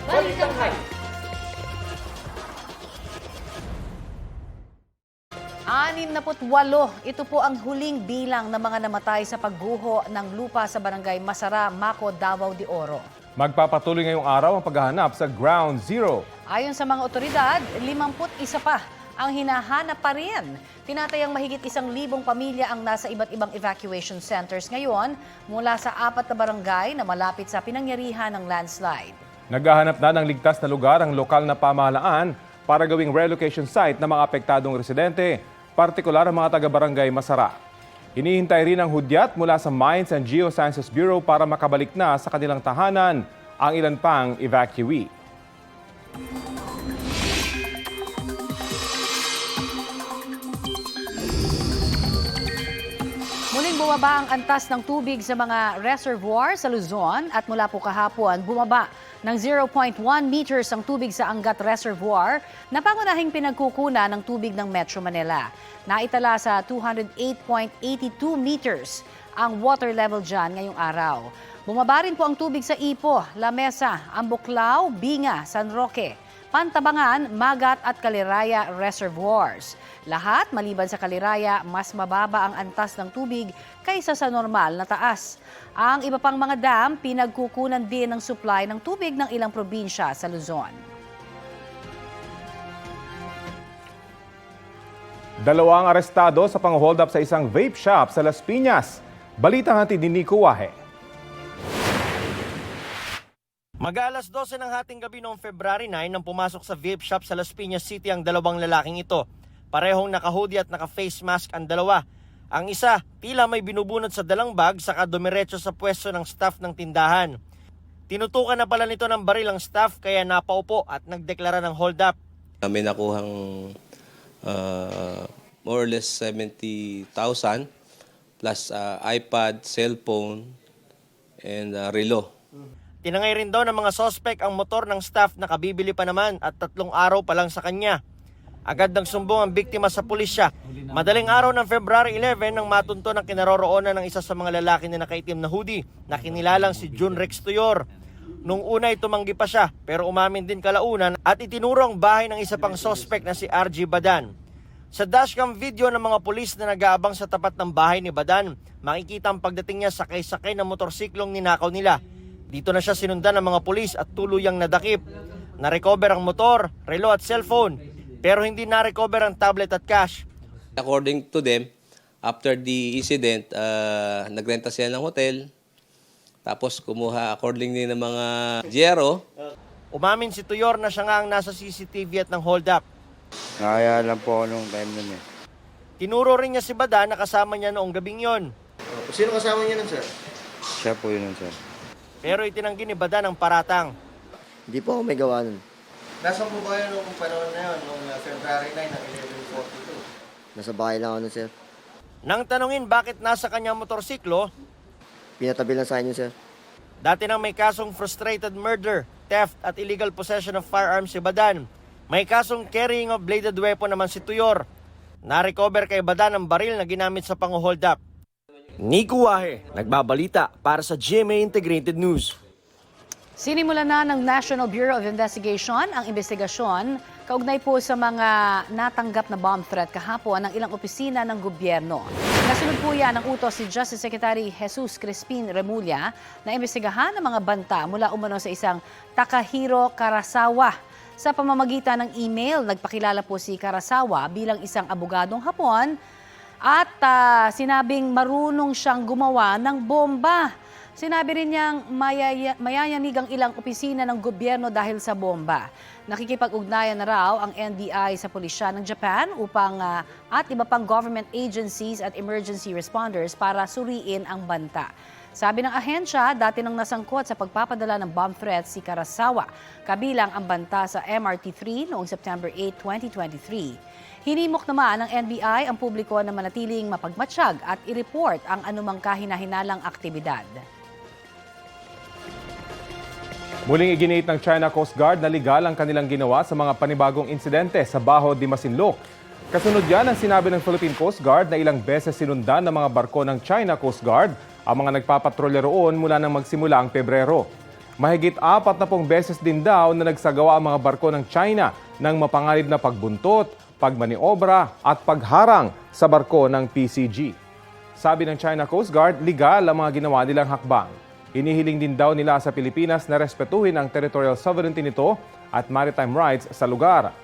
Balikanhay. 68. Ito po ang huling bilang ng mga namatay sa pagguho ng lupa sa barangay Masara, Maco, Davao de Oro. Magpapatuloy ngayong araw ang paghahanap sa Ground Zero. Ayon sa mga otoridad, 51 pa ang hinahanap pa rin. Tinatayang mahigit 1,000 pamilya ang nasa iba't ibang evacuation centers ngayon mula sa 4 na barangay na malapit sa pinangyarihan ng landslide. Naghahanap na ng ligtas na lugar ang lokal na pamahalaan para gawing relocation site ng mga apektadong residente, partikular ang mga taga-barangay Masara. Hinihintay rin ang hudyat mula sa Mines and Geosciences Bureau para makabalik na sa kanilang tahanan ang ilan pang evacuee. Muling bumaba ang antas ng tubig sa mga reservoir sa Luzon at mula po kahapon bumaba ng 0.1 meters ang tubig sa Angat Reservoir na pangunahing pinagkukunan ng tubig ng Metro Manila. Naitala sa 208.82 meters ang water level dyan ngayong araw. Bumaba rin po ang tubig sa Ipo, Lamesa, Ambuklao, Binga, San Roque, Pantabangan, Magat at Caliraya Reservoirs. Lahat, maliban sa Caliraya, mas mababa ang antas ng tubig kaysa sa normal na taas. Ang iba pang mga dam, pinagkukunan din ng supply ng tubig ng ilang probinsya sa Luzon. 2 arestado sa pang-hold up sa isang vape shop sa Las Piñas. Balitang hatid ni Nico Wahe. Mag-alas 12 ng hating gabi noong February 9 nang pumasok sa vape shop sa Las Piñas City ang dalawang lalaking ito. Parehong naka-hoodie at naka-face mask ang dalawa. Ang isa, tila may binubunot sa dalang bag saka dumiretso sa pwesto ng staff ng tindahan. Tinutukan na pala nito ng baril ang staff kaya napaupo at nagdeklara ng hold up. May nakuhang more or less 70,000 plus iPad, cellphone, and relo. Tinangay rin daw ng mga sospek ang motor ng staff na kabibili pa naman at 3 araw pa lang sa kanya. Agad nang sumbong ang biktima sa pulisya. Madaling araw ng February 11 nang matunto ng kinaroroonan ng isa sa mga lalaki na nakaitim na hoodie na kinilalang si June Rex Tuyor. Nung una ay tumanggi pa siya pero umamin din kalaunan at itinuro ang bahay ng isa pang sospek na si RG Badan. Sa dashcam video ng mga pulis na nag-aabang sa tapat ng bahay ni Badan, makikita ang pagdating niya sakay-sakay ng motorsiklong ninakaw nila. Dito na siya sinundan ng mga pulis at tuluyang nadakip. Na-recover ang motor, relo at cellphone. Pero hindi na-recover ang tablet at cash. According to them, after the incident, nagrenta sila ng hotel. Tapos kumuha accordingly ng mga GRO. Umamin si Tuyor na siya nga ang nasa CCTV at ng hold up. Kaya lang po ako nung time nun eh. Tinuro rin niya si Badan na kasama niya noong gabing yon. Sino kasama niya nun, sir? Siya po yun, sir. Pero itinanggi ni Badan ang paratang. Hindi po ako may gawa nun. Nasaan po kayo nung panahon na yun, nung February 9 ng 11:42? Nasa bahay lang ako nun, sir. Nang tanungin bakit nasa kanyang motorsiklo, Pinatabi lang sa inyo, sir. dati nang may kasong frustrated murder, theft at illegal possession of firearms si Badan. May kasong carrying of bladed weapon naman si Tuyor. Na-recover kay Badan ang baril na ginamit sa pang-hold up. Nico Wahe, nagbabalita para sa GMA Integrated News. Sinimulan na ng National Bureau of Investigation ang investigasyon kaugnay po sa mga natanggap na bomb threat kahapon ng ilang opisina ng gobyerno. Nasunod po yan ang utos si Justice Secretary Jesus Crispin Remulla na imbestigahan ang mga banta mula umano sa isang Takahiro Karasawa. Sa pamamagitan ng email, nagpakilala po si Karasawa bilang isang abogadong Hapon at sinabing marunong siyang gumawa ng bomba. Sinabi rin niyang mayayanig ang ilang opisina ng gobyerno dahil sa bomba. Nakikipag-ugnayan na raw ang NBI sa pulisya ng Japan upang at iba pang government agencies at emergency responders para suriin ang banta. Sabi ng ahensya, dati nang nasangkot sa pagpapadala ng bomb threats si Karasawa, kabilang ang banta sa MRT-3 noong September 8, 2023. Hinimok naman ng NBI ang publiko na manatiling mapagmatsyag at i-report ang anumang kahina-hinalang aktibidad. Muling iginiit ng China Coast Guard na legal ang kanilang ginawa sa mga panibagong insidente sa Baho de Masinloc. Kasunod yan ang sinabi ng Philippine Coast Guard na ilang beses sinundan ng mga barko ng China Coast Guard ang mga nagpapatrolya roon mula nang magsimula ang Pebrero. Mahigit 40 beses din daw na nagsagawa ang mga barko ng China ng mapanganib na pagbuntot, pagmaniobra at pagharang sa barko ng PCG. Sabi ng China Coast Guard, legal ang mga ginawa nilang hakbang. Hinihiling din daw nila sa Pilipinas na respetuhin ang territorial sovereignty nito at maritime rights sa lugar.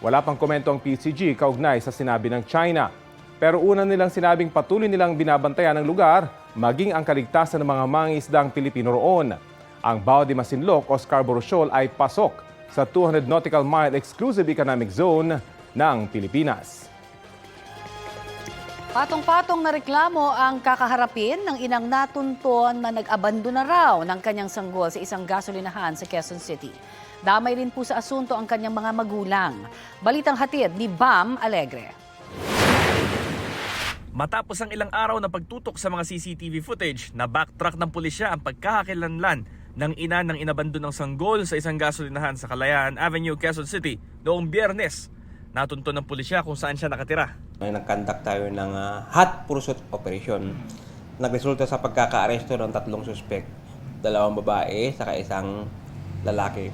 Wala pang komento ang PCG kaugnay sa sinabi ng China. Pero una nilang sinabing patuloy nilang binabantayan ang lugar, maging ang kaligtasan ng mga mangingisdang Pilipino roon. Ang Bao de Masinloc o Scarborough Shoal ay pasok sa 200 nautical mile exclusive economic zone ng Pilipinas. Patong-patong na reklamo ang kakaharapin ng inang natunton na nag-abandona raw ng kanyang sanggol sa isang gasolinahan sa Quezon City. Damay rin po sa asunto ang kanyang mga magulang. Balitang hatid ni Bam Alegre. Matapos ang ilang araw na pagtutok sa mga CCTV footage, na backtrack ng pulisya ang pagkakakilanlan ng ina ng inabandonang sanggol sa isang gasolinahan sa Kalayaan Avenue, Quezon City noong Biyernes. Natunto ng pulisya kung saan siya nakatira. Nag-conduct tayo ng hot pursuit operation. Nagresulta sa pagkaka-aresto ng 3 suspect, 2 babae saka isang lalaki.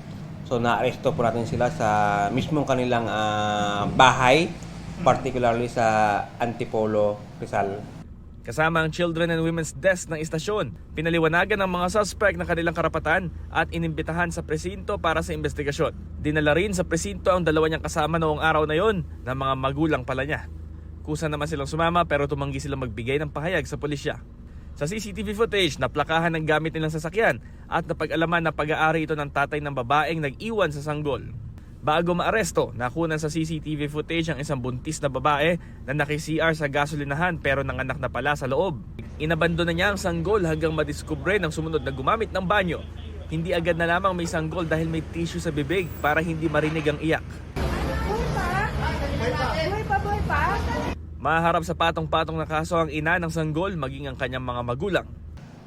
So na-aresto po natin sila sa mismong kanilang bahay, particularly sa Antipolo, Rizal. Kasama ang Children and Women's Desk ng istasyon, pinaliwanagan ng mga suspect ng kanilang karapatan at inimbitahan sa presinto para sa investigasyon. Dinala rin sa presinto ang 2 niyang kasama noong araw na yon ng mga magulang pala niya. Kusa naman silang sumama pero tumanggi silang magbigay ng pahayag sa pulisya. Sa CCTV footage, naplakahan ng gamit nilang sasakyan at napag-alaman na pag-aari ito ng tatay ng babaeng nag-iwan sa sanggol. Bago maaresto, nakunan sa CCTV footage ang isang buntis na babae na naki-CR sa gasolinahan pero nanganak na pala sa loob. Inabandona niya ang sanggol hanggang madiskubre ng sumunod na gumamit ng banyo. Hindi agad na lamang may sanggol dahil may tissue sa bibig para hindi marinig ang iyak. Maharap sa patong-patong na kaso ang ina ng sanggol maging ang kanyang mga magulang.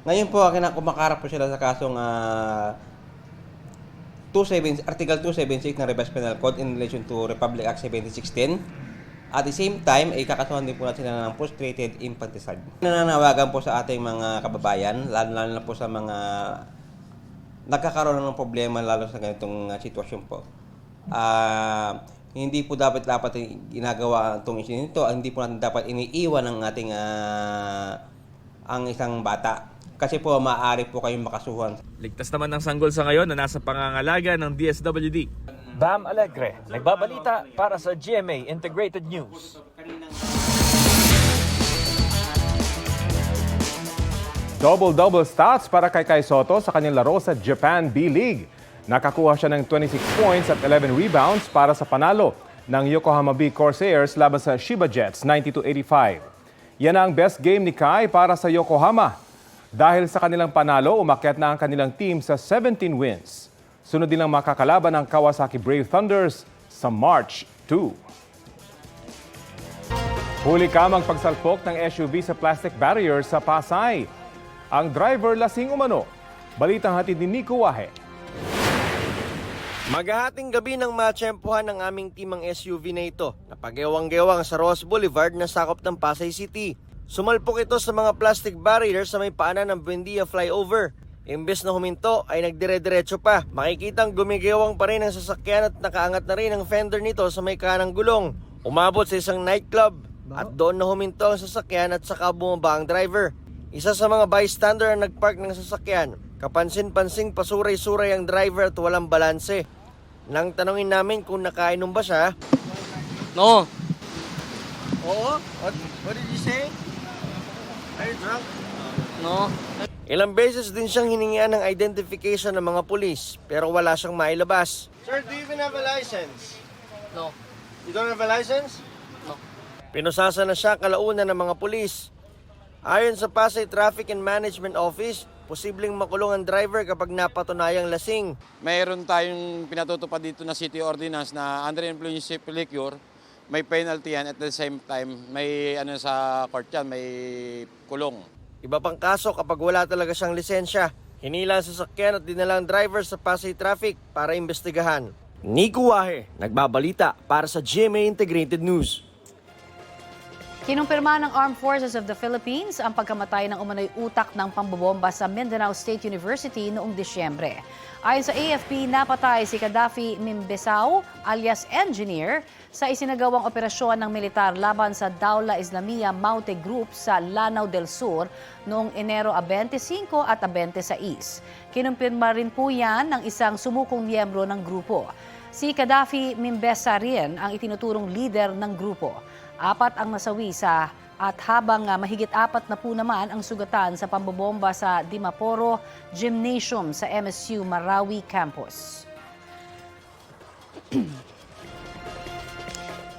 Ngayon po, kumakaharap po sila sa kasong Article 276 ng Revised Penal Code in relation to Republic Act 7610. At the same time, ay kakasuhan din po natin sila ng frustrated infanticide. Nananawagan po sa ating mga kababayan, lalo na po sa mga nagkakaroon ng problema lalo sa ganitong sitwasyon po. Hindi po dapat ginagawa itong insidente, hindi po natin dapat iniiwan ang ating ang isang bata. Kasi po maaari po kayong makasuhan. Ligtas naman ng sanggol sa ngayon na nasa pangangalaga ng DSWD. Bam Alegre, nagbabalita para sa GMA Integrated News. Double-double stats para kay Kai Soto sa kanyang laro sa Japan B-League. Nakakuha siya ng 26 points at 11 rebounds para sa panalo ng Yokohama B Corsairs laban sa Shiba Jets 92-85. Yan ang best game ni Kai para sa Yokohama. Dahil sa kanilang panalo, umakyat na ang kanilang team sa 17 wins. Sunod din ang makakalaban ng Kawasaki Brave Thunders sa March 2. Huli kamang pagsalpok ng SUV sa plastic barrier sa Pasay. Ang driver lasing umano. Balitang hatid ni Nico Wahe. Maghahating gabi nang matsyempohan ng aming team ang SUV na ito na pag-ewang-gewang sa Ross Boulevard na sakop ng Pasay City. Sumalpok ito sa mga plastic barrier sa may paanan ng Buendia flyover. Imbes na huminto ay nagdire-diretso pa. Makikitang gumigewang pa rin ang sasakyan at nakaangat na rin ang fender nito sa may kanang gulong. Umabot sa isang nightclub at doon na huminto ang sasakyan at saka bumaba ang driver. Isa sa mga bystander ang nagpark ng sasakyan. Kapansin-pansing pasuray-suray ang driver at walang balanse. Nang tanongin namin kung nakainom ba siya. No. Oo? What did you say? Are you drunk? No. Ilang beses din siyang hiningian ng identification ng mga pulis pero wala siyang mailabas. Sir, do you even have a license? No. You don't have a license? No. Pinusasa na siya kalaunan ng mga pulis. Ayon sa Pasay Traffic and Management Office, posibleng makulong ang driver kapag napatunayang lasing. Mayroon tayong pinatutupad dito na city ordinance na under influence of liquor, may penalty yan at the same time may sa court yan, may kulong. Iba pang kaso kapag wala talaga siyang lisensya. Hinila ang sasakyan at dinala ang driver sa Pasay Traffic para imbestigahan. Nico Wahe, nagbabalita para sa GMA Integrated News. Kinumpirma ng Armed Forces of the Philippines ang pagkamatay ng umano'y utak ng pambobomba sa Mindanao State University noong Disyembre. Ayon sa AFP, napatay si Gaddafi Mimbesao alias Engineer sa isinagawang operasyon ng militar laban sa Daula Islamia Maute Group sa Lanao del Sur noong Enero 25 at 26. Kinumpirma rin po yan ng isang sumukong miyembro ng grupo. Si Gaddafi Mimbesa rin ang itinuturong leader ng grupo. 4 ang nasawi at habang mahigit 4 na po naman ang sugatan sa pambobomba sa Dimaporo Gymnasium sa MSU Marawi Campus.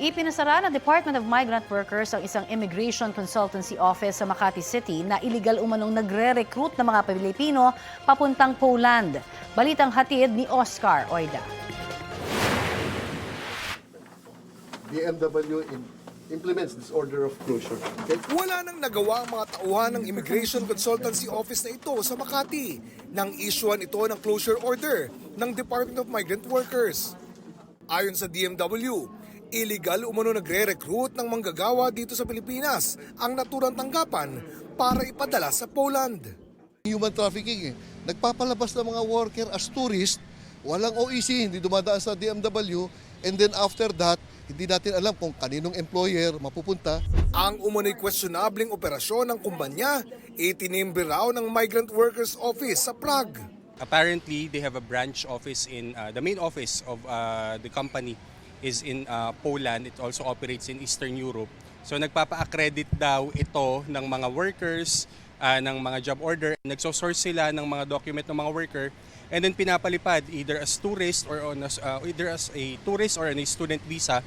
Ipinasara ng Department of Migrant Workers ang isang immigration consultancy office sa Makati City na iligal umanong nagre-recruit ng mga Pilipino papuntang Poland. Balitang hatid ni Oscar Oida. BMW implements this order of closure. Okay? Wala nang nagawa ang mga tauhan ng Immigration Consultancy Office na ito sa Makati nang isyuan ito ng closure order ng Department of Migrant Workers. Ayon sa DMW, illegal umano nagre-recruit ng manggagawa dito sa Pilipinas ang naturang tanggapan para ipadala sa Poland. Human trafficking Nagpapalabas ng mga worker as tourist, walang OEC, hindi dumadaan sa DMW, and then after that, hindi natin alam kung kaninong employer mapupunta. Ang umano'y questionableng operasyon ng kumpanya, itinimbre raw ng Migrant Workers Office sa Prague. Apparently, they have a branch office in, the main office of the company is in Poland. It also operates in Eastern Europe. So nagpapa-accredit daw ito ng mga workers, ng mga job order. Nagsosource sila ng mga document ng mga worker and then pinapalipad either as tourist or either as a tourist or a student visa.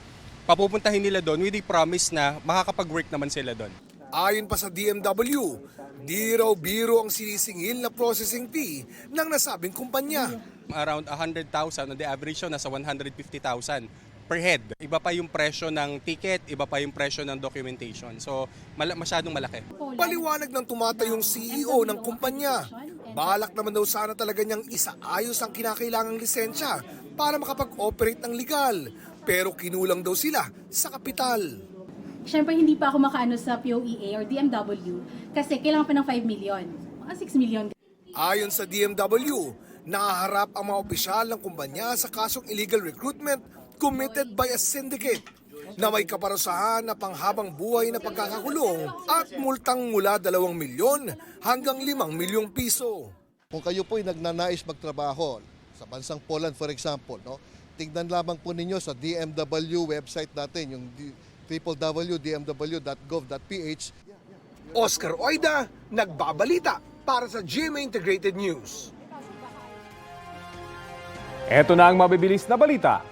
Papupuntahin nila doon with the promise na makakapag-work naman sila doon. Ayon pa sa DMW, di raw biro ang sinisingil na processing fee ng nasabing kumpanya. Around 100,000, the average yun nasa 150,000 per head. Iba pa yung presyo ng ticket, iba pa yung presyo ng documentation. So masyadong malaki. Paliwanag ng tumatayong CEO ng kumpanya. Balak naman daw sana talaga niyang isaayos ang kinakailangang lisensya para makapag-operate ng legal. Pero kinulang daw sila sa kapital. Siyempre hindi pa ako makaano sa POEA or DMW kasi kailangan pa ng 5 million, mga 6 million. Ayon sa DMW, nakaharap ang mga opisyal ng kumpanya sa kasong illegal recruitment committed by a syndicate na may kaparusahan na panghabang buhay na pagkakakulong at multang mula 2 milyon hanggang 5 milyong piso. Kung kayo po ay nagnanais magtrabaho sa bansang Poland for example, no, tignan lamang po ninyo sa DMW website natin, yung www.dmw.gov.ph. Oscar Oida, nagbabalita para sa GMA Integrated News. Ito na ang mabibilis na balita.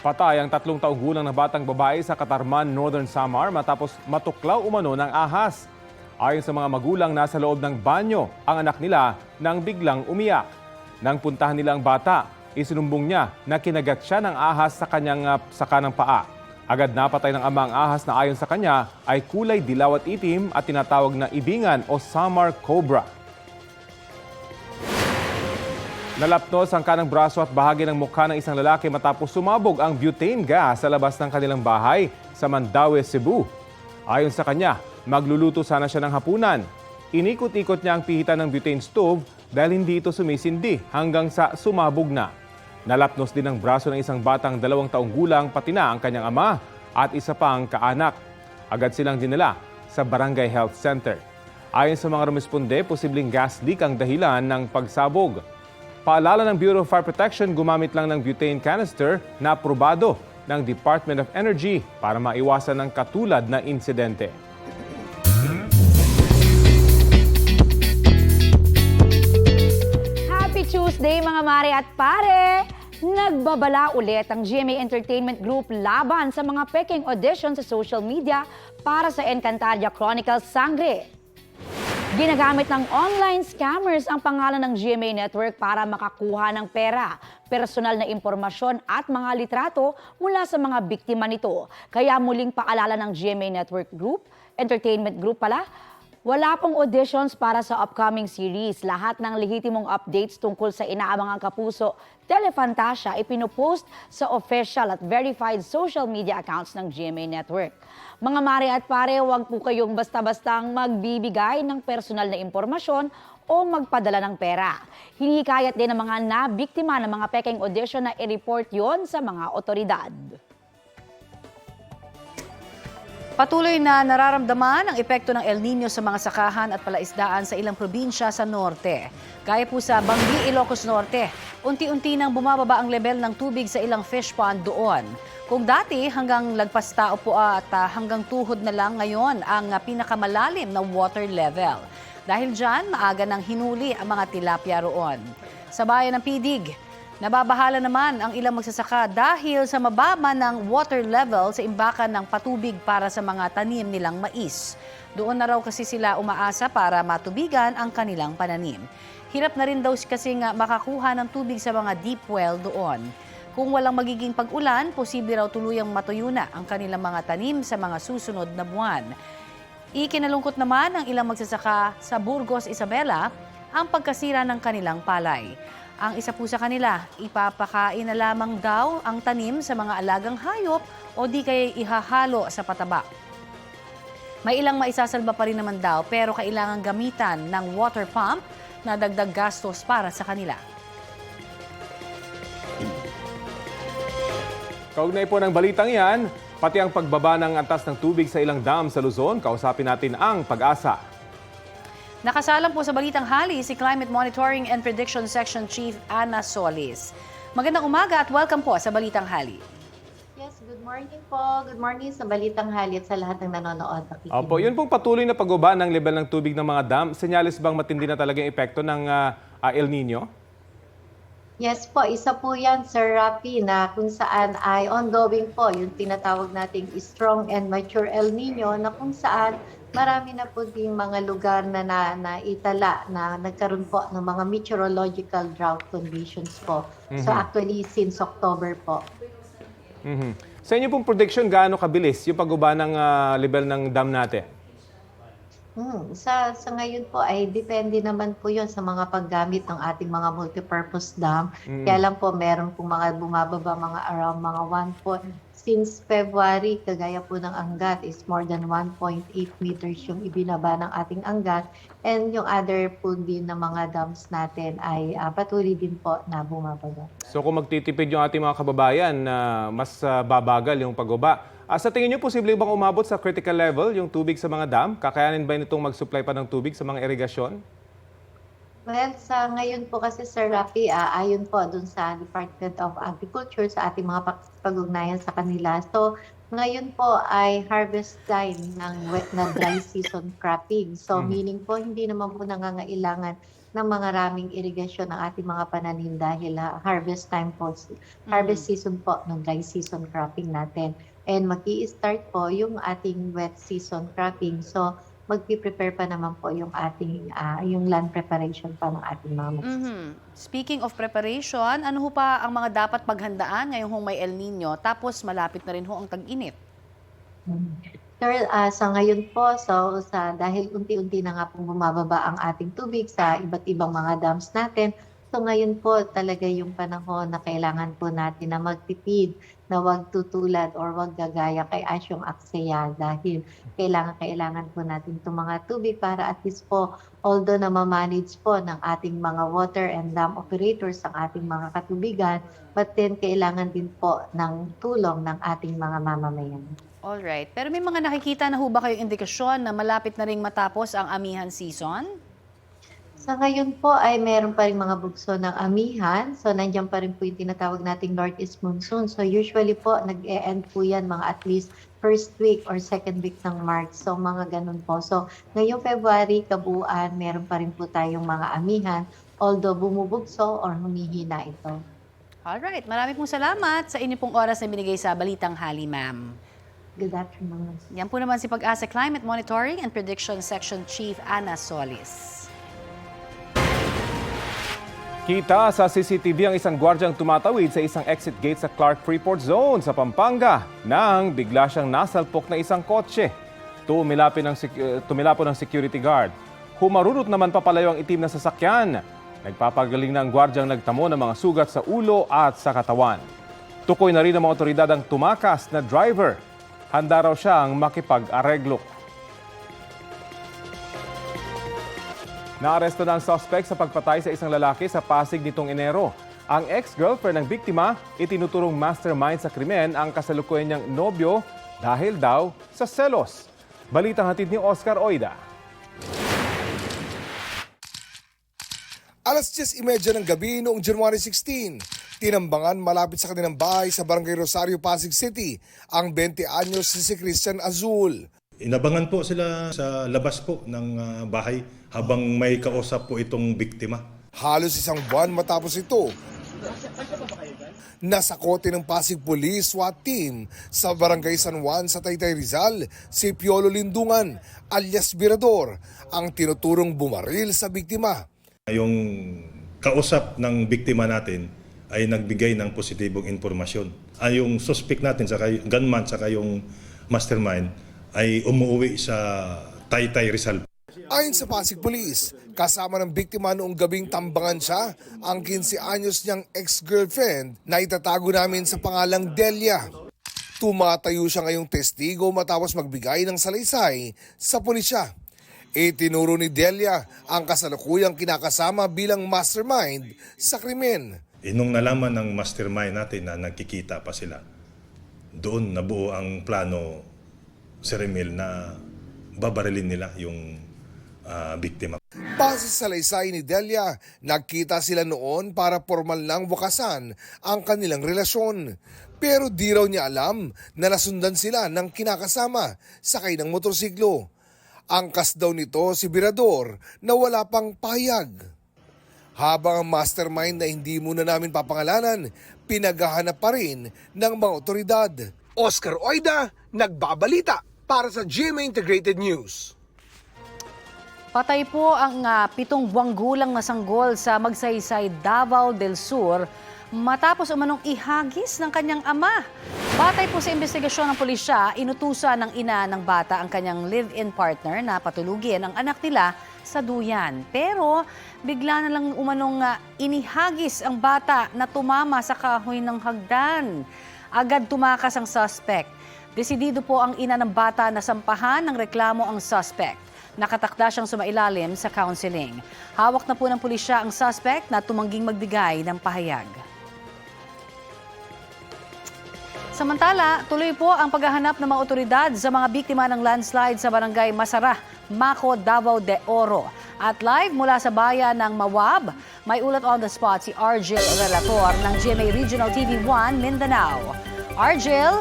Patay ang 3 taong gulang na batang babae sa Katarman, Northern Samar matapos matuklaw umano ng ahas. Ayon sa mga magulang, nasa loob ng banyo ang anak nila nang biglang umiyak. Nang puntahan nila ang bata, isinumbong niya na kinagat siya ng ahas sa kanang paa. Agad napatay ng ama ang ahas na ayon sa kanya ay kulay dilaw at itim at tinatawag na ibingan o Samar Cobra. Nalapnos ang kanang braso at bahagi ng mukha ng isang lalaki matapos sumabog ang butane gas sa labas ng kanilang bahay sa Mandaue, Cebu. Ayon sa kanya, magluluto sana siya ng hapunan. Inikot-ikot niya ang pihitan ng butane stove dahil hindi ito sumisindi hanggang sa sumabog na. Nalapnos din ang braso ng isang batang 2 taong gulang pati na ang kanyang ama at isa pang kaanak. Agad silang dinala sa Barangay Health Center. Ayon sa mga rumesponde, posibleng gas leak ang dahilan ng pagsabog. Paalala ng Bureau of Fire Protection, gumamit lang ng butane canister na aprobado ng Department of Energy para maiwasan ng katulad na insidente. Happy Tuesday mga mare at pare! Nagbabala ulit ang GMA Entertainment Group laban sa mga peking audition sa social media para sa Encantadia Chronicles Sangre. Ginagamit ng online scammers ang pangalan ng GMA Network para makakuha ng pera, personal na impormasyon at mga litrato mula sa mga biktima nito. Kaya muling paalala ng GMA Network Group, Entertainment Group pala, Wala pong auditions para sa upcoming series. Lahat ng lehitimong updates tungkol sa inaabangang Kapuso Telefantasia ipinopost sa official at verified social media accounts ng GMA Network. Mga mare at pare, huwag po kayong basta-bastang magbibigay ng personal na impormasyon o magpadala ng pera. Hinikayat din ng mga nabiktima ng mga peking audition na i-report yon sa mga otoridad. Patuloy na nararamdaman ang epekto ng El Nino sa mga sakahan at palaisdaan sa ilang probinsya sa norte. Gaya po sa Bangli, Ilocos Norte, unti-unti nang bumababa ang level ng tubig sa ilang fish pond doon. Kung dati hanggang lagpas tao po at hanggang tuhod na lang, ngayon ang pinakamalalim na water level. Dahil dyan, maaga nang hinuli ang mga tilapia roon. Sa bayan ng Pidig, nababahala naman ang ilang magsasaka dahil sa mababa ng water level sa imbakan ng patubig para sa mga tanim nilang mais. Doon na raw kasi sila umaasa para matubigan ang kanilang pananim. Hirap na rin daw kasi makakuha ng tubig sa mga deep well doon. Kung walang magiging pag-ulan, posible raw tuluyang matuyo na ang kanilang mga tanim sa mga susunod na buwan. Ikinalungkot naman ng ilang magsasaka sa Burgos, Isabela ang pagkasira ng kanilang palay. Ang isa po sa kanila, ipapakain na lamang daw ang tanim sa mga alagang hayop o di kaya ihahalo sa pataba. May ilang maisasalba pa rin naman daw pero kailangan gamitan ng water pump na dagdag gastos para sa kanila. Kaugnay po ng balitang yan, pati ang pagbaba ng antas ng tubig sa ilang dam sa Luzon, kausapin natin ang Pag-asa. Nakasalang po sa Balitang Hali si Climate Monitoring and Prediction Section Chief Ana Solis. Magandang umaga at welcome po sa Balitang Hali. Yes, good morning po. Good morning sa Balitang Hali at sa lahat ng nanonood. Opo, yun pong patuloy na pagbaba ng level ng tubig ng mga dam. Senyales bang matindi na talaga yung epekto ng El Nino? Yes po, isa po yan, Sir Rafi, na kung saan ay ongoing po yung tinatawag nating strong and mature El Nino na kung saan marami na po ding mga lugar na naitala na nagkaroon po ng mga meteorological drought conditions po. So actually since October po. Sa inyo pong prediction, gaano kabilis yung pagbaba ng level ng dam natin? Sa ngayon po ay depende naman po yon sa mga paggamit ng ating mga multipurpose dam. Kaya lang po meron po mga bumababa mga around mga 1 since February, kagaya po ng Angat is more than 1.8 meters yung ibinaba ng ating Angat. And yung other po din na mga dams natin ay patuloy din po na bumababa. So kung magtitipid yung ating mga kababayan, mas babagal yung pagbaba. Sa tingin niyo, posible bang umabot sa critical level yung tubig sa mga dam? Kakayanin ba nitong mag-supply pa ng tubig sa mga irigasyon? Well, sa ngayon po kasi, Sir Rafi, ayon po dun sa Department of Agriculture sa ating mga pag-ugnayan sa kanila. So, ngayon po ay harvest time ng wet na dry season cropping. So, meaning po hindi naman po nangangailangan ng mga raming irigasyon ng ating mga pananim dahil harvest time po, harvest season po ng dry season cropping natin. And mag-i-start po yung ating wet season cropping. So, mag-prepare pa naman po yung ating yung land preparation pa ng ating mga magsasaka. Speaking of preparation, ano ho pa ang mga dapat paghandaan ngayong may El Nino tapos malapit na rin ho ang tag-init? Sir, sa ngayon po, dahil unti-unti na nga pong bumababa ang ating tubig sa iba't ibang mga dams natin, so ngayon po talaga yung panahon na kailangan po natin na magtipid, na wag tutulad or wag gagaya kay Asyong Aksaya dahil kailangan po natin itong mga tubig para at least po, although na ma-manage po ng ating mga water and dam operators ang ating mga katubigan, but then kailangan din po ng tulong ng ating mga mamamayan. Alright, pero may mga nakikita na ho ba kayong indikasyon na malapit na ring matapos ang amihan season? Sa ngayon po ay meron pa rin mga bugso ng amihan. So nandiyan pa rin po yung tinatawag nating Northeast Monsoon. So usually po nag-e-end po yan mga at least first week or second week ng March. So mga ganun po. So ngayong February, kabuuan, meron pa rin po tayong mga amihan. Although bumubugso or humihina ito. Alright, marami pong salamat sa inyo pong oras na binigay sa Balitang Hali, ma'am. Good afternoon. Yan po naman si Pag-asa Climate Monitoring and Prediction Section Chief Ana Solis. Kita sa CCTV ang isang gwardyang tumatawid sa isang exit gate sa Clark Freeport Zone sa Pampanga nang bigla siyang nasalpok na isang kotse. Tumilapon ng security guard. Humarurot naman papalayo ang itim na sasakyan. Nagpapagaling na ang gwardyang nagtamo ng mga sugat sa ulo at sa katawan. Tukoy na rin ng mga otoridad ang tumakas na driver. Handa raw siyang makipag-areglo. Naaresto na ang suspect sa pagpatay sa isang lalaki sa Pasig nitong Enero. Ang ex-girlfriend ng biktima, itinuturong mastermind sa krimen ang kasalukuyan niyang nobyo dahil daw sa selos. Balitang hatid ni Oscar Oida. Alas 10:30 ng gabi noong January 16, tinambangan malapit sa kanilang bahay sa Barangay Rosario, Pasig City, ang 20 anyos si Christian Azul. Inabangan po sila sa labas po ng bahay habang may kausap po itong biktima. Halos isang buwan matapos ito, nasakote ng Pasig Police SWAT team sa Barangay San Juan sa Taytay Rizal si Piolo Lindungan alias Birador, ang tinuturong bumaril sa biktima. Yung kausap ng biktima natin ay nagbigay ng positibong impormasyon. Yung suspect natin, gunman, saka yung mastermind ay umuwi sa Taytay Rizal. Ayon sa Pasig Police, kasama ng biktima noong gabing tambangan siya ang 15 anyos niyang ex-girlfriend na itatago namin sa pangalang Delia. Tumatayo siya ngayong testigo matapos magbigay ng salaysay sa pulisya. Itinuro ni Delia ang kasalukuyang kinakasama bilang mastermind sa krimen. Nung nalaman ng mastermind natin na nagkikita pa sila, doon nabuo ang plano, Sir Emil, na babarilin nila yung biktima. Base sa salaysay ni Delia, nagkita sila noon para formal lang wakasan ang kanilang relasyon. Pero di raw niya alam na nasundan sila ng kinakasama sakay ng motorsiklo. Angkas daw nito si Birador na wala pang pahayag. Habang ang mastermind na hindi muna namin papangalanan, pinaghahanap pa rin ng mga otoridad. Oscar Oida, nagbabalita para sa GMA Integrated News. Patay po ang 7 buwang gulang na sanggol sa Magsaysay, Davao del Sur matapos umanong ihagis ng kanyang ama. Batay po sa investigasyon ng pulisya, inutusan ng ina ng bata ang kanyang live-in partner na patulugin ang anak nila sa duyan. Pero bigla na lang umanong inihagis ang bata na tumama sa kahoy ng hagdan. Agad tumakas ang suspect. Desidido po ang ina ng bata na sampahan ng reklamo ang suspect. Nakatakda siyang sumailalim sa counseling. Hawak na po ng pulisya ang suspect na tumangging magbigay ng pahayag. Samantala, tuloy po ang paghahanap ng mga otoridad sa mga biktima ng landslide sa Barangay Masara, Maco, Davao de Oro. At live mula sa bayan ng Mawab, may ulat on the spot si Argel Relator ng GMA Regional TV 1 Mindanao. Argel?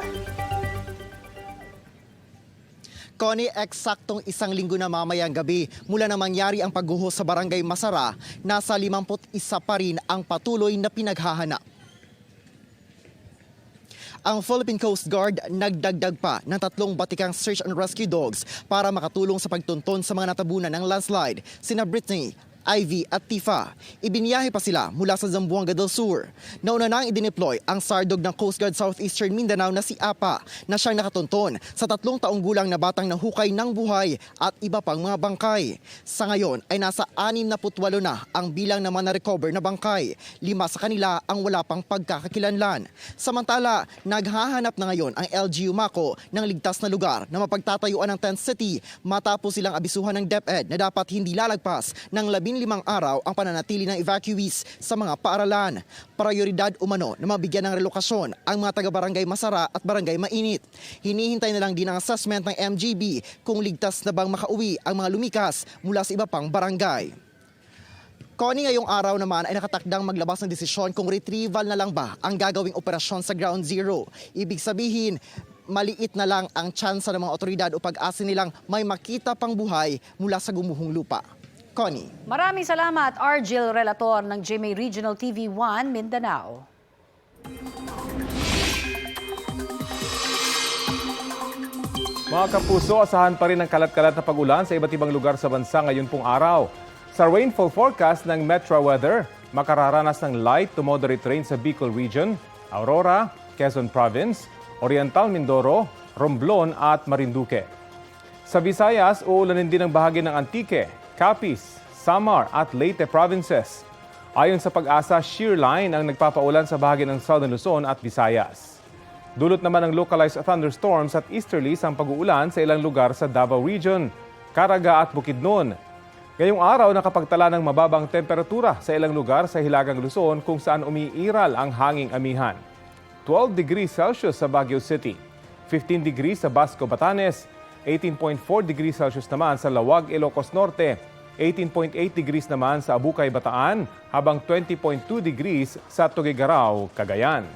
Connie, eksaktong 1 linggo na mamayang gabi mula na mangyari ang pagguho sa Barangay Masara, nasa 51 pa rin ang patuloy na pinaghahanap. Ang Philippine Coast Guard nagdagdag pa ng 3 batikang search and rescue dogs para makatulong sa pagtunton sa mga natabunan ng landslide, sina Brittany, Ivy at Tifa. Ibiniyahe pa sila mula sa Zamboanga del Sur. Nauna nang idineploy ang SARDOG ng Coast Guard Southeastern Mindanao na si APA na siyang nakatunton sa 3 taong gulang na batang nahukay ng buhay at iba pang mga bangkay. Sa ngayon ay nasa 68 na ang bilang naman na recover na bangkay. 5 sa kanila ang wala pang pagkakakilanlan. Samantala, naghahanap na ngayon ang LGU Maco ng ligtas na lugar na mapagtatayuan ng tent city matapos silang abisuhan ng DepEd na dapat hindi lalagpas ng 15 araw ang pananatili ng evacuees sa mga paaralan. Prioridad umano na mabigyan ng relokasyon ang mga taga-barangay Masara at Barangay Mainit. Hinihintay na lang din ang assessment ng MGB kung ligtas na bang makauwi ang mga lumikas mula sa iba pang barangay. Connie, ngayong araw naman ay nakatakdang maglabas ng desisyon kung retrieval na lang ba ang gagawing operasyon sa Ground Zero. Ibig sabihin, maliit na lang ang tsansa ng mga otoridad o pag-asa nilang may makita pang buhay mula sa gumuhong lupa. Connie. Maraming salamat, Argel Relator ng GMA Regional TV 1 Mindanao. Mga kapuso, asahan pa rin ang kalat-kalat na pag-ulan sa iba't ibang lugar sa bansa ngayon pong araw. Sa rainfall forecast ng Metro Weather, makararanas ng light to moderate rain sa Bicol Region, Aurora, Quezon Province, Oriental Mindoro, Romblon at Marinduque. Sa Visayas, uulanin din ang bahagi ng Antique, Capiz, Samar at Leyte provinces. Ayon sa Pag-asa, shear line ang nagpapaulan sa bahagi ng Southern Luzon at Visayas. Dulot naman ng localized thunderstorms at easterlies ang pag-uulan sa ilang lugar sa Davao Region, Caraga at Bukidnon. Ngayong araw nakapagtala ng mababang temperatura sa ilang lugar sa Hilagang Luzon kung saan umiiral ang hanging amihan. 12 degrees Celsius sa Baguio City, 15 degrees sa Basco, Batanes, 18.4 degrees Celsius naman sa Lawag, Ilocos Norte, 18.8 degrees naman sa Abukay, Bataan, habang 20.2 degrees sa Tuguegarao, Cagayan.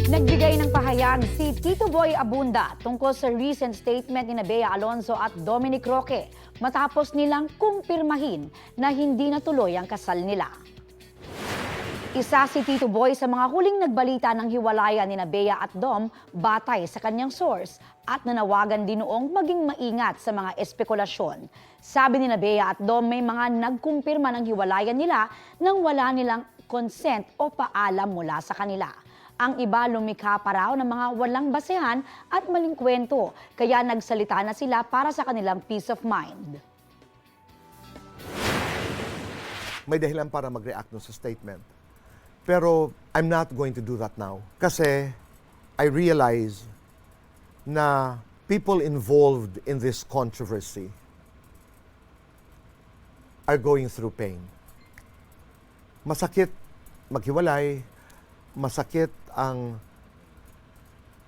Nagbigay ng pahayag si Tito Boy Abunda tungkol sa recent statement ni Bea Alonzo at Dominic Roque matapos nilang kumpirmahin na hindi natuloy ang kasal nila. Isa si Tito Boy sa mga huling nagbalita ng hiwalayan ni Bea at Dom batay sa kanyang source at nanawagan din noong maging maingat sa mga espekulasyon. Sabi ni Bea at Dom may mga nagkumpirma ng hiwalayan nila nang wala nilang consent o paalam mula sa kanila. Ang iba lumikha pa raw ng mga walang basehan at maling kwento, kaya nagsalita na sila para sa kanilang peace of mind. May dahilan para mag-react sa statement. Pero I'm not going to do that now. Kasi I realize na people involved in this controversy are going through pain. Masakit maghiwalay, masakit ang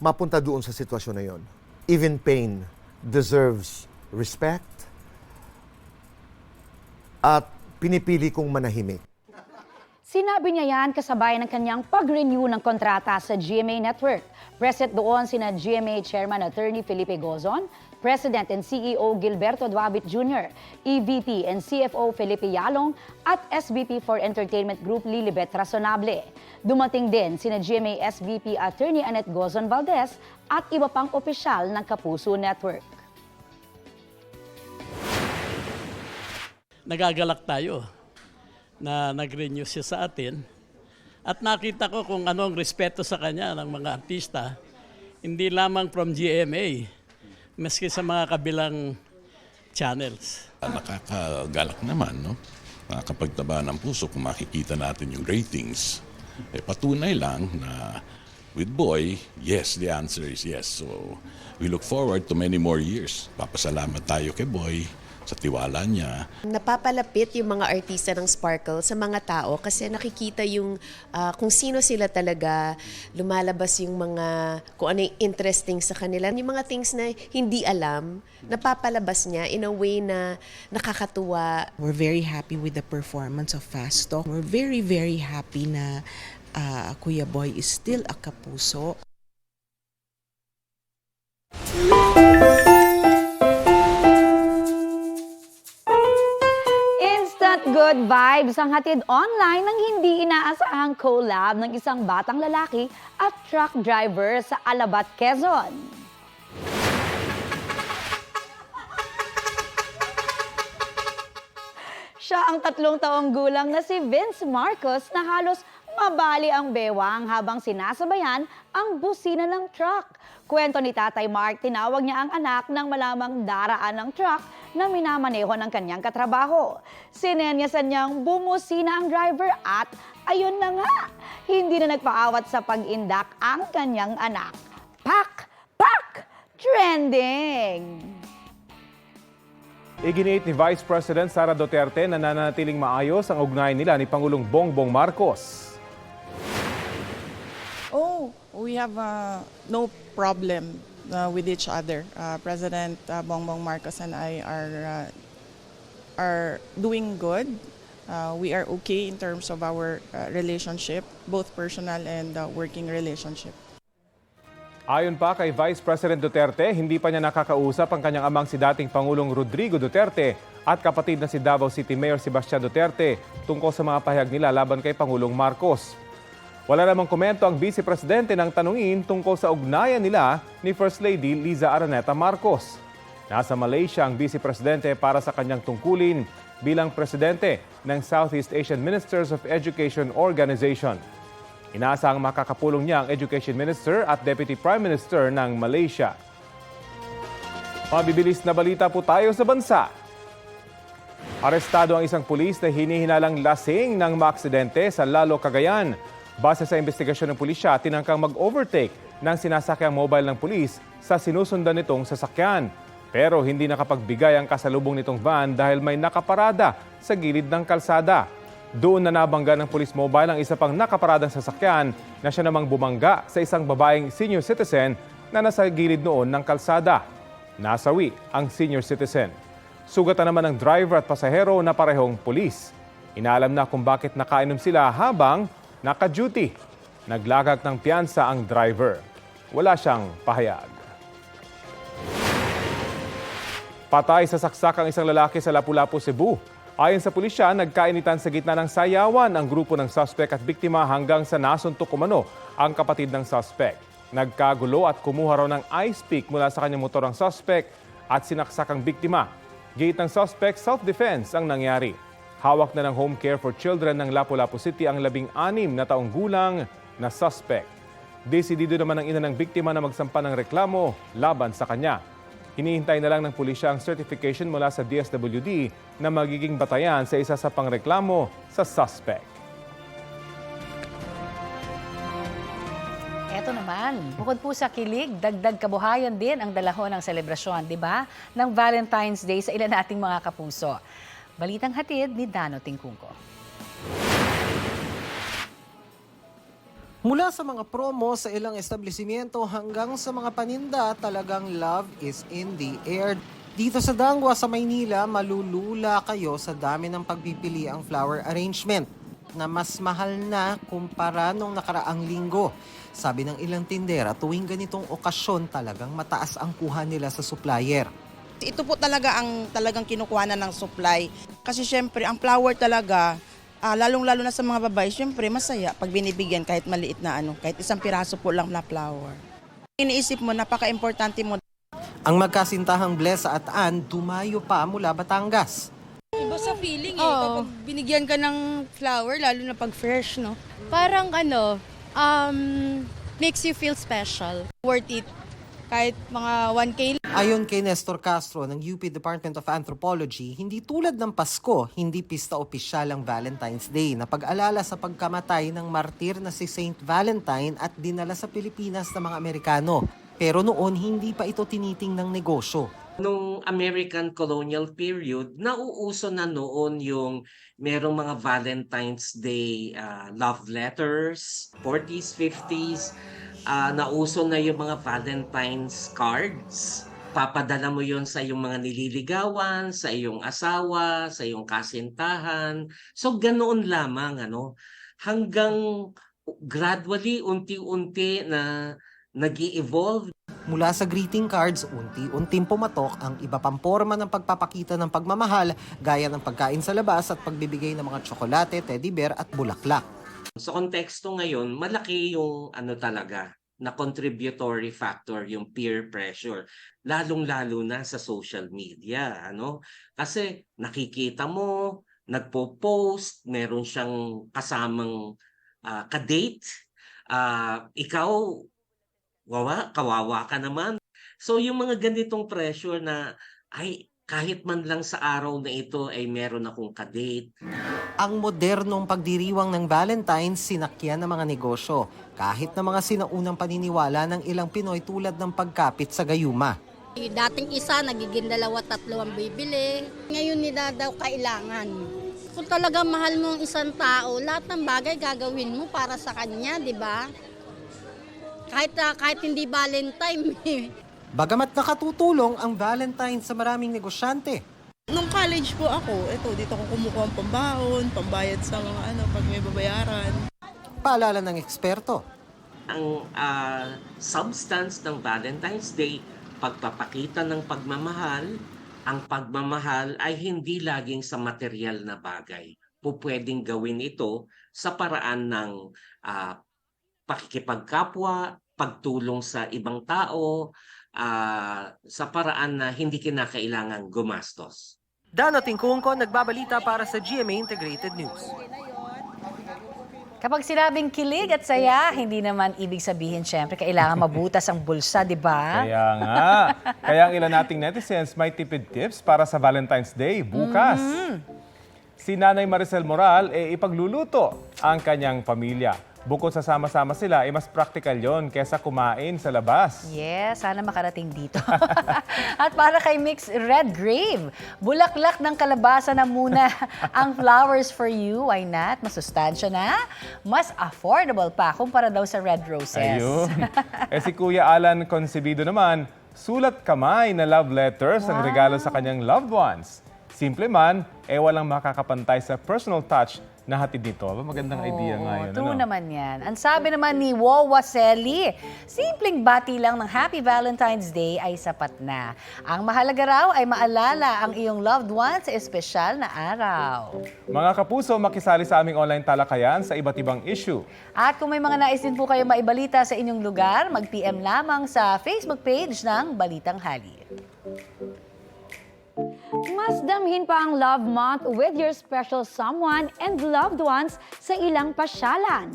mapunta doon sa sitwasyon na yon. Even pain deserves respect at pinipili kong manahimik. Sinabi niya yan kasabay ng kanyang pag-renew ng kontrata sa GMA Network. Present doon sina GMA Chairman Attorney Felipe Gozon, President and CEO Gilberto Duabit Jr., EVP and CFO Felipe Yalong at SVP for Entertainment Group Lilibet Razonable. Dumating din sina GMA SVP Attorney Annette Gozon Valdez at iba pang opisyal ng Kapuso Network. Nagagalak tayo na nag-renew siya sa atin at nakita ko kung anong respeto sa kanya ng mga artista, hindi lamang from GMA, maski sa mga kabilang channels. Nakakagalak naman, no? Nakakapagtaba ng puso kung makikita natin yung ratings. Patunay lang na with Boy, yes, the answer is yes. So we look forward to many more years. Papasalamat tayo kay Boy sa tiwala niya. Napapalapit yung mga artista ng Sparkle sa mga tao kasi nakikita yung kung sino sila talaga, lumalabas yung mga, kung ano yung interesting sa kanila. Yung mga things na hindi alam, napapalabas niya in a way na nakakatuwa. We're very happy with the performance of Fast Talk. We're very, very happy na Kuya Boy is still a Kapuso. Good vibes ang hatid online ng hindi inaasahang collab ng isang batang lalaki at truck driver sa Alabat, Quezon. Siya ang 3 taong gulang na si Vince Marcos na halos mabali ang bewang habang sinasabayan ang busina ng truck. Kwento ni Tatay Mark, tinawag niya ang anak nang malamang daraan ng truck na minamaneho ng kanyang katrabaho. Sinenyasan niyang bumusina ang driver at ayun na nga, hindi na nagpaawat sa pag-indak ang kanyang anak. Pak! Pak! Trending! Iginiit ni Vice President Sara Duterte na nananatiling maayos ang ugnayan nila ni Pangulong Bongbong Marcos. Oh, we have no problem with each other. President Bongbong Marcos and I are doing good. We are okay in terms of our relationship, both personal and working relationship. Ayon pa kay Vice President Duterte, hindi pa niya nakakausap ang kanyang amang si dating Pangulong Rodrigo Duterte at kapatid na si Davao City Mayor Sebastian Duterte tungkol sa mga pahayag nila laban kay Pangulong Marcos. Wala namang komento ang Vice Presidente nang tanungin tungkol sa ugnayan nila ni First Lady Liza Araneta Marcos. Nasa Malaysia ang Vice Presidente para sa kanyang tungkulin bilang Presidente ng Southeast Asian Ministers of Education Organization. Inaasahang makakapulong niya ang Education Minister at Deputy Prime Minister ng Malaysia. Mabibilis na balita po tayo sa bansa. Arestado ang isang pulis na hinihinalang lasing ng maaksidente sa Lalo, Cagayan. Base sa investigasyon ng pulisya, tinangkang mag-overtake ng sinasakyang mobile ng pulis sa sinusundan nitong sasakyan. Pero hindi nakapagbigay ang kasalubong nitong van dahil may nakaparada sa gilid ng kalsada. Doon na nabangga ng police mobile ang isa pang nakaparadang sasakyan na siya namang bumangga sa isang babaeng senior citizen na nasa gilid noon ng kalsada. Nasawi ang senior citizen. Sugatan naman ng driver at pasahero na parehong pulis. Inaalam na kung bakit nakainom sila habang naka-duty. Naglagak ng piyansa ang driver. Wala siyang pahayag. Patay sa saksak ang isang lalaki sa Lapu-Lapu, Cebu. Ayon sa pulisya, nagkainitan sa gitna ng sayawan ang grupo ng suspect at biktima hanggang sa nasuntok umano ang kapatid ng suspect. Nagkagulo at kumuha raw ng ice pick mula sa kanyang motor ang suspect at sinaksak ang biktima. Gate ng suspect, self-defense ang nangyari. Hawak na ng home care for children ng Lapu-Lapu City ang 16 na taong gulang na suspect. Desidido naman ang ina ng biktima na magsampa ng reklamo laban sa kanya. Hinihintay na lang ng pulisya ang certification mula sa DSWD na magiging batayan sa isa sa pangreklamo sa suspect. Eto naman, bukod po sa kilig, dagdag kabuhayan din ang dalahon ng selebrasyon, di ba? Ng Valentine's Day sa ilan nating mga kapuso. Balitang hatid ni Dano Tingkungko. Mula sa mga promo sa ilang establishmento hanggang sa mga paninda, talagang love is in the air. Dito sa Dangwa sa Maynila, malulula kayo sa dami ng pagpipili ang flower arrangement na mas mahal na kumpara nung nakaraang linggo. Sabi ng ilang tindera, tuwing ganitong okasyon talagang mataas ang kuha nila sa supplier. Ito po talaga ang talagang kinukuhanan ng supply. Kasi syempre, ang flower talaga, lalong-lalo na sa mga babae, syempre masaya pag binibigyan kahit maliit na kahit isang piraso po lang na flower. Iniisip mo, napaka-importante mo. Ang magkasintahang Blessa at Ann, dumayo pa mula Batangas. Iba sa feeling kapag binigyan ka ng flower, lalo na pag fresh, no? Parang makes you feel special. Worth it. Kahit mga 1K. Ayon kay Nestor Castro ng UP Department of Anthropology, hindi tulad ng Pasko, hindi pista opisyal ang Valentine's Day na pag-alala sa pagkamatay ng martir na si Saint Valentine at dinala sa Pilipinas ng mga Amerikano. Pero noon, hindi pa ito tiniting ng negosyo. Nung American colonial period, nauuso na noon yung merong mga Valentine's Day love letters, 40s, 50s. Nauso na yung mga Valentine's cards. Papadala mo yon sa iyong mga nililigawan, sa iyong asawa, sa iyong kasintahan. So ganoon lamang hanggang gradually unti-unti na nag-i-evolve. Mula sa greeting cards, unti-unting pumatok ang iba pang forma ng pagpapakita ng pagmamahal gaya ng pagkain sa labas at pagbibigay ng mga tsokolate, teddy bear at bulaklak. Sa konteksto ngayon, malaki yung talaga na contributory factor, yung peer pressure. Lalong-lalo na sa social media. Kasi nakikita mo, nagpo-post, meron siyang kasamang ka-date. Ikaw, kawawa ka naman. So yung mga ganitong pressure na, kahit man lang sa araw na ito ay meron akong ka-date. Ang modernong pagdiriwang ng Valentine's sinakyan ng mga negosyo, kahit na mga sinaunang paniniwala ng ilang Pinoy tulad ng pagkapit sa gayuma. Dating isa, nagiging 2-3 ang bibili. Ngayon nila daw kailangan. Kung talaga mahal mo ang isang tao, lahat ng bagay gagawin mo para sa kanya, di ba? Kahit hindi Valentine. Bagamat nakatutulong ang Valentine sa maraming negosyante. Nung college po ako, dito ko kumukuha ang pambaon, pambayad sa mga pag may babayaran. Paalala ng eksperto. Ang substance ng Valentine's Day, pagpapakita ng pagmamahal, ang pagmamahal ay hindi laging sa material na bagay. Pupwedeng gawin ito sa paraan ng pakikipagkapwa, pagtulong sa ibang tao, sa paraan na hindi kinakailangang gumastos. Dano Tingkungko, nagbabalita para sa GMA Integrated News. Kapag sinabing kilig at saya, hindi naman ibig sabihin syempre kailangan mabutas ang bulsa, di ba? Kaya nga. Kaya ang ilan nating netizens may tipid tips para sa Valentine's Day bukas. Si Nanay Maricel Moral ipagluluto ang kanyang pamilya. Bukod sa sama-sama sila, mas practical yon kesa kumain sa labas. Yes, sana makarating dito. At para kay Mix Red Grave, bulaklak ng kalabasa na muna ang flowers for you. Why not? Masustansya na. Mas affordable pa kumpara daw sa red roses. Ayun. Si Kuya Alan Concebido naman, sulat kamay na love letters ang regalo sa kanyang loved ones. Simple man, walang makakapantay sa personal touch na hatid nito. Magandang idea nga yun. True naman yan. Ang sabi naman ni Wawa Selly, simpleng bati lang ng Happy Valentine's Day ay sapat na. Ang mahalaga raw ay maalala ang iyong loved ones sa espesyal na araw. Mga kapuso, makisali sa aming online talakayan sa iba't ibang issue. At kung may mga nais din po kayo maibalita sa inyong lugar, mag-PM lamang sa Facebook page ng Balitang Hali. Mas damhin pa ang Love Month with your special someone and loved ones sa ilang pasyalan.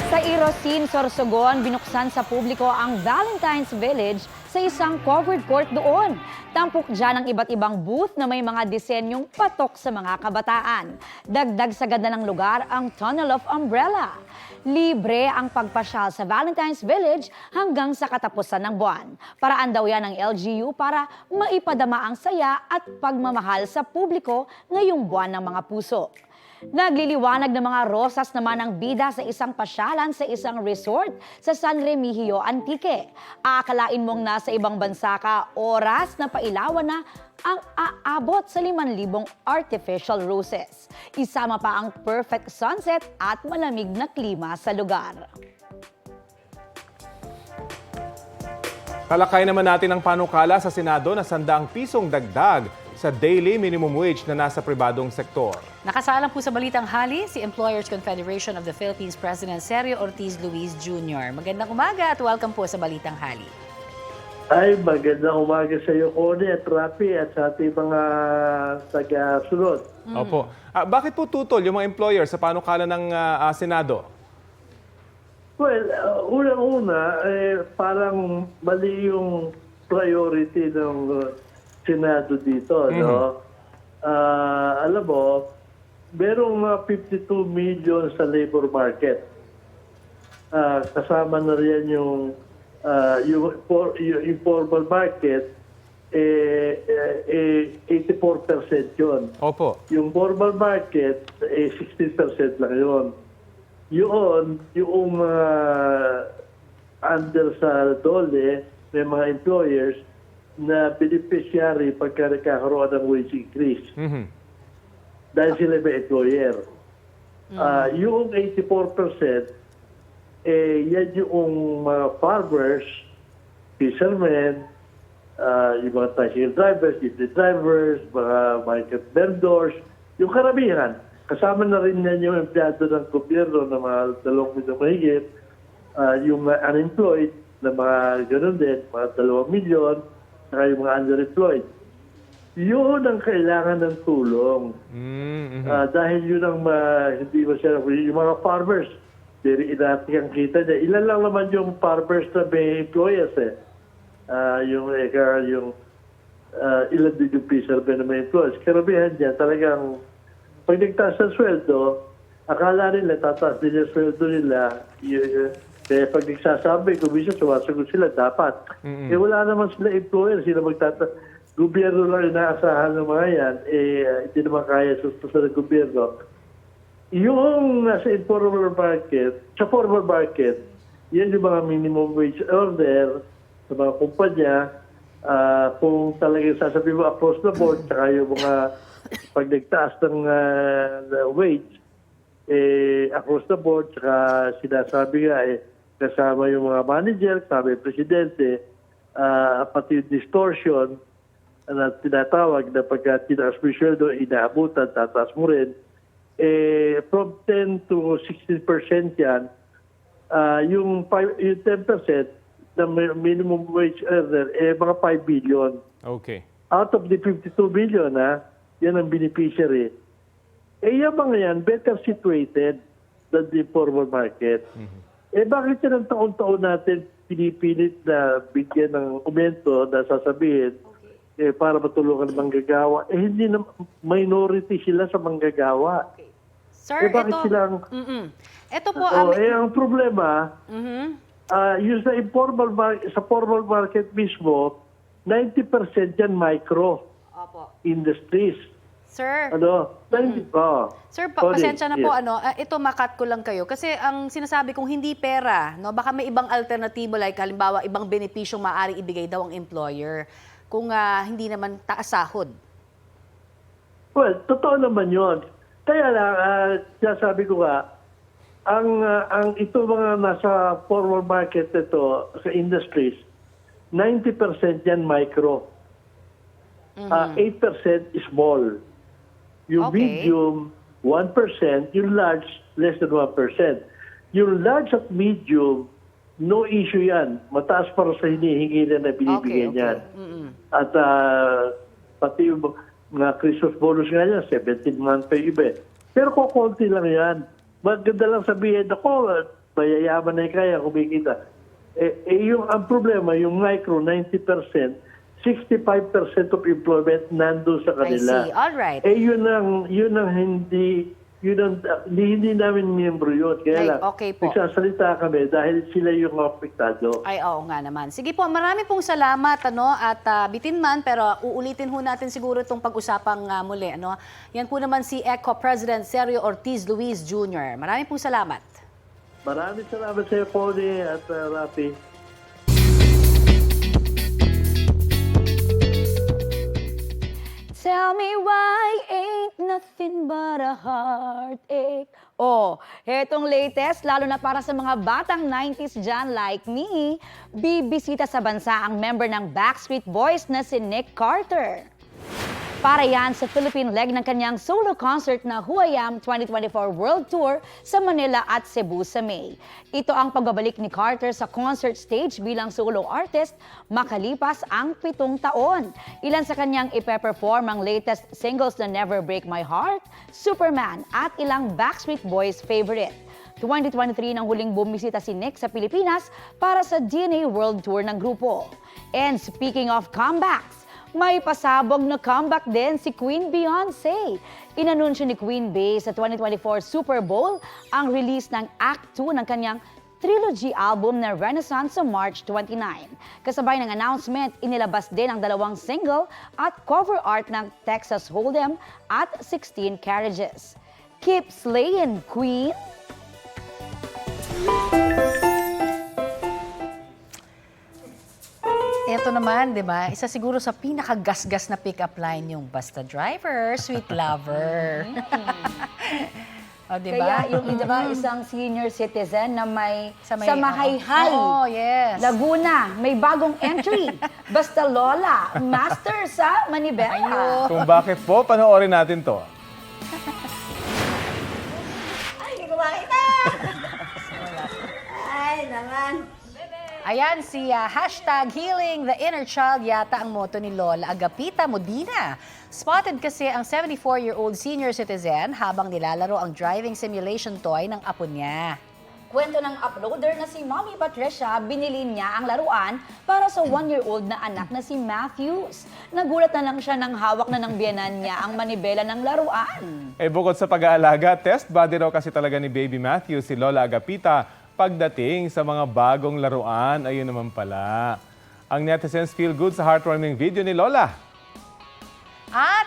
Sa Irosin, Sorsogon, binuksan sa publiko ang Valentine's Village sa isang covered court doon. Tampok dyan ang iba't ibang booth na may mga disenyong patok sa mga kabataan. Dagdag sa ganda ng lugar ang Tunnel of Umbrella. Libre ang pagpasyal sa Valentine's Village hanggang sa katapusan ng buwan. Paraan daw yan ng LGU para maipadama ang saya at pagmamahal sa publiko ngayong buwan ng mga puso. Nagliliwanag ng mga rosas naman ang bida sa isang pasyalan sa isang resort sa San Remigio, Antique. Aakalain mong nasa ibang bansa ka, oras na pailawan na ang aabot sa 5,000 artificial roses. Isama pa ang perfect sunset at malamig na klima sa lugar. Talakay naman natin ang panukala sa Senado na 100 pisong dagdag sa daily minimum wage na nasa pribadong sektor. Nakasalang po sa Balitang Hali si Employers Confederation of the Philippines President Sergio Ortiz Luis Jr. Magandang umaga at welcome po sa Balitang Hali. Ay, magandang umaga sa iyo, Connie at Rafi at sa ating mga taga-sunod. Opo. Bakit po tutol yung mga employer sa panukala ng Senado? Well, unang-una, parang mali yung priority ng Senado dito, no? Alam mo, merong 52 million sa labor market. Kasama na riyan yung informal market, 84% yun. Opo. Yung formal market, 16% lang yun. Yun, yung under sa DOLE, may mga employers na beneficiary pagka nagkakaroon ng wage increase. Dahil sila may employer. Yung 84%, yan yung mga farmers, fishermen, yung mga tricycle drivers, jeepney drivers, mga market vendors, yung karamihan. Kasama na rin yan yung empleyado ng gobyerno na mga 2 milyon mahigit, yung unemployed na mga ganun din, mga 2 milyon, saka yung mga underemployed. Yun ang kailangan ng tulong. Dahil yun ang hindi masyadong, yung mga farmers, very inatik ang kita niya. Ilan lang naman yung farmers na may employers ilan din yung fishermen na may employers. Karamihan niya talagang pag nagtaas ng sweldo, akala nila tataas din yung sweldo nila. Kaya pag nagsasabi, kumisa, sumasagot sila, dapat. Wala naman sila employer, sila gobyerno lang inaasahan ng mga yan, hindi naman kaya susunod ng gobyerno. Yung nasa informal market, sa formal market, yan yung mga minimum wage order sa mga kumpanya. Kung talagang sasabihin mo across the board, saka yung mga pag nagtaas ng wage, across the board, saka sinasabi nga, kasama yung mga manager, kasama yung presidente, pati yung distortion na tinatawag na pagka tinaas mo yung sweldo, inaabutan, tataas mo rin. From 10 to 16% yan, yung 10% na minimum wage earner, mga 5 billion. Okay. Out of the 52 billion, yan ang beneficiary. Yung mga yan, better situated. than the formal market. Eh bakit yan ang taon-taon natin pinipilit na bigyan ng aumento na sasabihin para matulungan ng manggagawa? Eh hindi na minority sila sa manggagawa. Sir, bakit ito... silang... Ito po... ang problema, yung sa informal sa formal market mismo, 90% yan micro industries. Sir, Sir, pasensya na po, ito makat ko lang kayo. Kasi ang sinasabi kong hindi pera, no, baka may ibang alternatibo like halimbawa ibang benepisyong maaaring ibigay daw ang employer kung hindi naman taas sahod. Well, totoo naman yun. Kaya lang, sabi ko nga, ang ito mga nasa formal market ito, sa industries, 90% yan micro. 8% small. Yung medium, 1%. Yung large, less than 1%. Yung large at medium, no issue yan. Mataas para sa hinihingi na binibigyan yan. At pati yung mga Christmas bonus nga yan, 17 months pa yung iba. Pero kukunti lang yan. Maganda lang sabihin, ako, mayayaman na kaya kumikita. Ang problema, yung micro, 90%, 65% of employment nandun sa kanila. I see. All right. Yun ang hindi namin miyembro yun. Kaya lang, nagsasalita kami dahil sila yung apektado. Ay, oo nga naman. Sige po, marami pong salamat, at bitin man, pero uulitin ho natin siguro itong pag-usapang muli, Yan po naman si ECO President Sergio Ortiz Luis Jr. Marami pong salamat. Maraming salamat sa iyo, Connie at Rafi. Tell me why ain't nothing but a heartache. Hetong latest, lalo na para sa mga batang 90s dyan like me, bibisita sa bansa ang member ng Backstreet Boys na si Nick Carter. Para yan sa Philippine leg ng kanyang solo concert na Who I Am 2024 World Tour sa Manila at Cebu sa May. Ito ang pagbabalik ni Carter sa concert stage bilang solo artist makalipas ang 7 taon. Ilan sa kanyang ipe-perform ang latest singles na Never Break My Heart, Superman at ilang Backstreet Boys favorite. 2023 nang huling bumisita si Nick sa Pilipinas para sa DNA World Tour ng grupo. And speaking of comebacks, may pasabog na comeback din si Queen Beyoncé. Inanunsyo ni Queen Bey sa 2024 Super Bowl ang release ng Act 2 ng kanyang trilogy album na Renaissance sa March 29. Kasabay ng announcement, inilabas din ang 2 single at cover art ng Texas Hold'em at 16 Carriages. Keep slaying, Queen! Ito naman, di ba? Isa siguro sa pinakagasgas na pick-up line yung basta driver, sweet lover. Di ba? Kaya yung isang senior citizen na may sa Mahayhay, yes. Laguna, may bagong entry. Basta Lola, master sa Manibela. Kung bakit po, panoorin natin to. Ay, hindi ko makita! Ay, naman. Ayan, si #Healing the Inner Child yata ang motto ni Lola Agapita Modina. Spotted kasi ang 74-year-old senior citizen habang nilalaro ang driving simulation toy ng apo niya. Kwento ng uploader na si Mommy Patricia, binili niya ang laruan para sa 1-year-old na anak na si Matthews. Nagulat na lang siya nang hawak na ng biyenan niya ang manibela ng laruan. Bukod sa pag-aalaga, test body raw kasi talaga ni Baby Matthews si Lola Agapita pagdating sa mga bagong laruan. Ayun naman pala. Ang netizens feel good sa heartwarming video ni Lola. At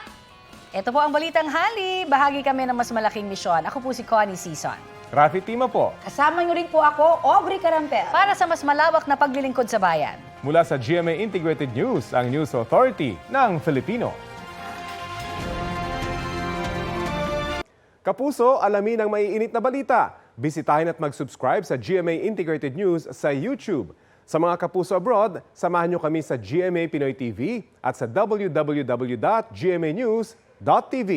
ito po ang Balitang Hali. Bahagi kami ng mas malaking misyon. Ako po si Connie Season. Rafi Tima po. Kasama niyo rin po ako, Aubrey Carampel. Para sa mas malawak na paglilingkod sa bayan. Mula sa GMA Integrated News, ang News Authority ng Filipino. Kapuso, alamin ang maiinit na balita. Bisitahin at mag-subscribe sa GMA Integrated News sa YouTube. Sa mga kapuso abroad, samahan niyo kami sa GMA Pinoy TV at sa www.gmanews.tv.